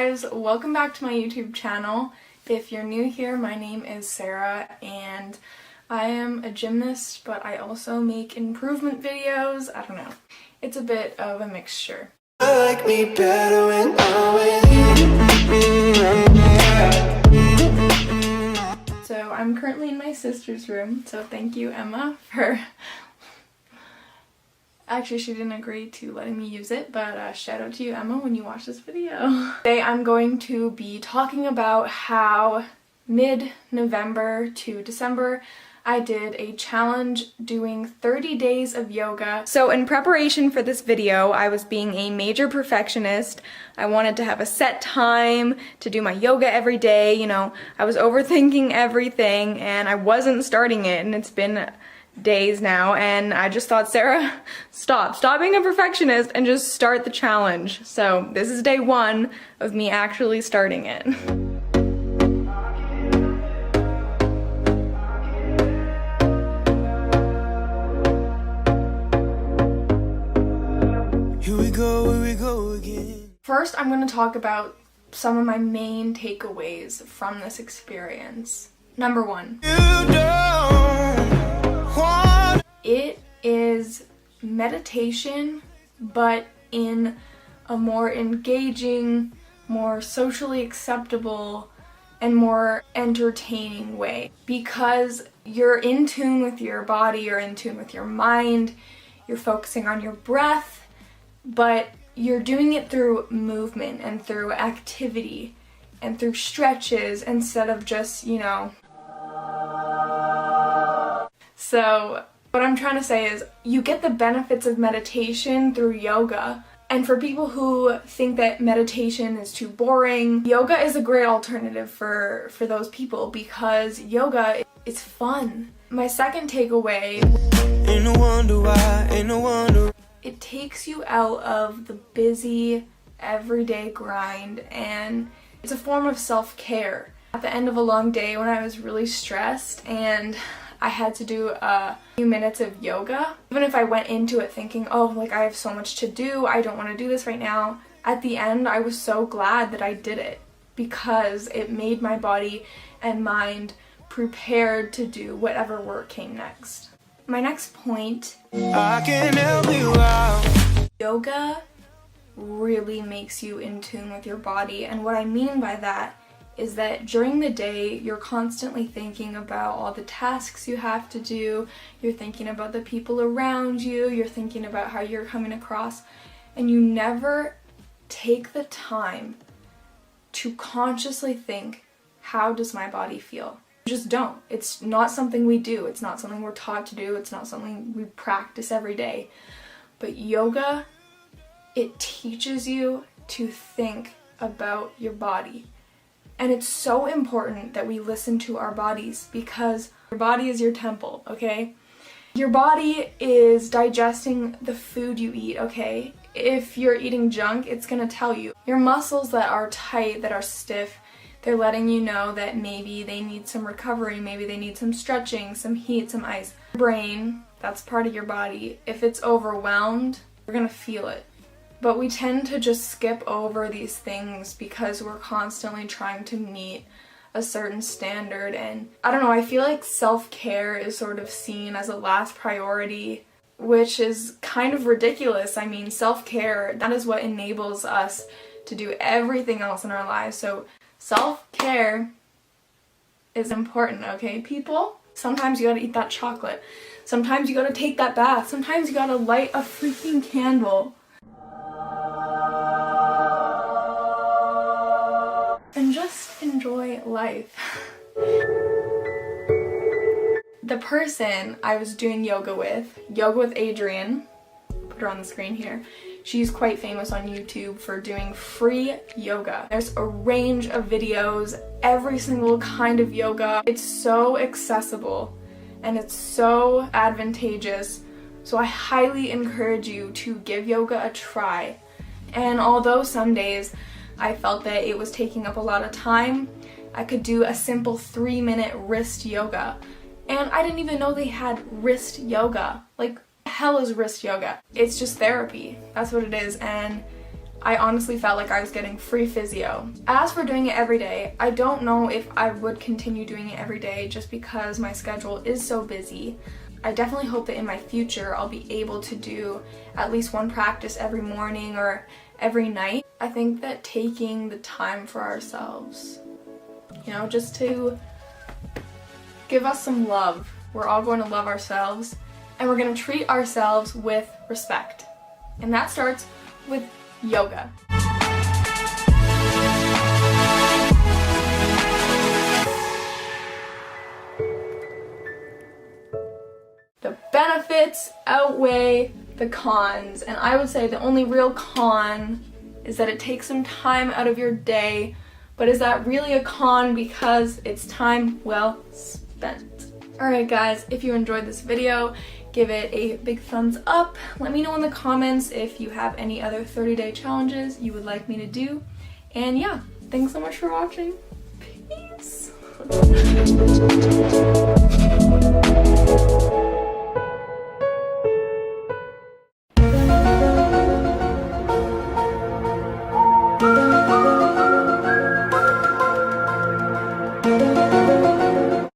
guys, welcome back to my YouTube channel. If you're new here, my name is Sarah and I am a gymnast, but I also make improvement videos. I don't know. It's a bit of a mixture. I like me better when I'm with you. So I'm currently in my sister's room, so thank you, Emma, for... Actually, she didn't agree to letting me use it, but shout out to you, Emma, when you watch this video. Today I'm going to be talking about how mid-November to December I did a challenge doing 30 days of yoga. So in preparation for this video, I was being a major perfectionist. I wanted to have a set time to do my yoga every day. You know, I was overthinking everything and I wasn't starting it, and it's been days now, and I just thought, Sarah, stop being a perfectionist and just start the challenge. So this is day one of me actually starting it. Here we go again. First, I'm going to talk about some of my main takeaways from this experience. Number one. It is meditation, but in a more engaging, more socially acceptable, and more entertaining way. Because you're in tune with your body, you're in tune with your mind, you're focusing on your breath, but you're doing it through movement and through activity and through stretches instead of just, you know. So what I'm trying to say is you get the benefits of meditation through yoga. And for people who think that meditation is too boring, yoga is a great alternative for those people because yoga is fun. My second takeaway, ain't no wonder why, ain't no wonder. It takes you out of the busy, everyday grind, and it's a form of self-care. At the end of a long day when I was really stressed and I had to do a few minutes of yoga, even if I went into it thinking, oh, like I have so much to do, I don't want to do this right now, at the end I was so glad that I did it because it made my body and mind prepared to do whatever work came next. My next point, I can help you out. Yoga really makes you in tune with your body, and what I mean by that is that during the day you're constantly thinking about all the tasks you have to do, you're thinking about the people around you, you're thinking about how you're coming across, and you never take the time to consciously think, how does my body feel? You just don't. It's not something we do, it's not something we're taught to do, it's not something we practice every day. But yoga, it teaches you to think about your body. And it's so important that we listen to our bodies because your body is your temple, okay? Your body is digesting the food you eat, okay? If you're eating junk, it's gonna tell you. Your muscles that are tight, that are stiff, they're letting you know that maybe they need some recovery, maybe they need some stretching, some heat, some ice. Your brain, that's part of your body. If it's overwhelmed, you're gonna feel it. But we tend to just skip over these things because we're constantly trying to meet a certain standard, and I don't know, I feel like self-care is sort of seen as a last priority, which is kind of ridiculous. I mean, self-care, that is what enables us to do everything else in our lives. So self-care is important, okay, people? Sometimes you gotta eat that chocolate. Sometimes you gotta take that bath. Sometimes you gotta light a freaking candle. And just enjoy life. The person I was doing yoga with Adrienne, put her on the screen here, she's quite famous on YouTube for doing free yoga. There's a range of videos, every single kind of yoga. It's so accessible and it's so advantageous. So I highly encourage you to give yoga a try. And although some days I felt that it was taking up a lot of time, I could do a simple 3-minute wrist yoga. And I didn't even know they had wrist yoga. Like, the hell is wrist yoga? It's just therapy. That's what it is. And I honestly felt like I was getting free physio. As for doing it every day, I don't know if I would continue doing it every day just because my schedule is so busy. I definitely hope that in my future I'll be able to do at least one practice every morning or every night. I think that taking the time for ourselves, you know, just to give us some love. We're all going to love ourselves and we're going to treat ourselves with respect. And that starts with yoga. The benefits outweigh the cons, and I would say the only real con is that it takes some time out of your day, but is that really a con because it's time well spent? Alright guys, if you enjoyed this video, give it a big thumbs up. Let me know in the comments if you have any other 30-day challenges you would like me to do. And yeah, thanks so much for watching. Peace!